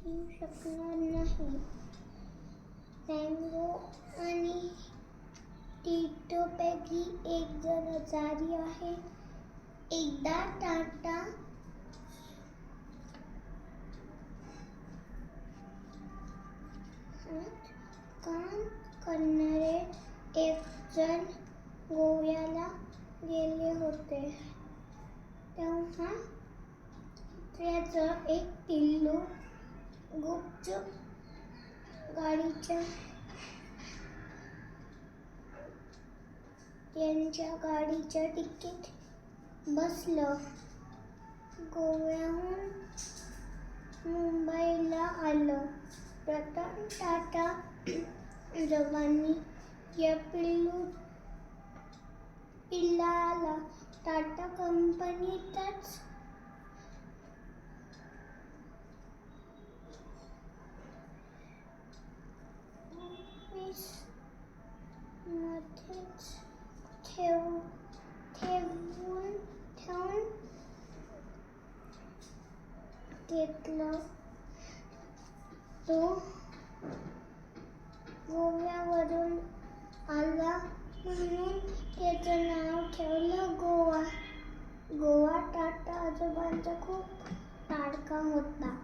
येऊ शकणार नाही. टँगो आणि टिटोपैकी एक जण आजारी आहे. एकदा टाटा काम करणारे एक जण गोव्याला गेले होते. तेव्हा त्याचं एक पिल्लू गुपचूप त्यांच्या गाडीच्या डिकीत बसलं. गोव्याहून मुंबईला आलं. रतन टाटा आजोबांनी या पिल्लाला टाटा कंपनीतच मध्येच ठेवून घेतलं. तो गोव्यावरून आला म्हणून त्याचं नाव ठेवलं गोवा. गोवा टाटा आजोबांचा खूप लाडका होता.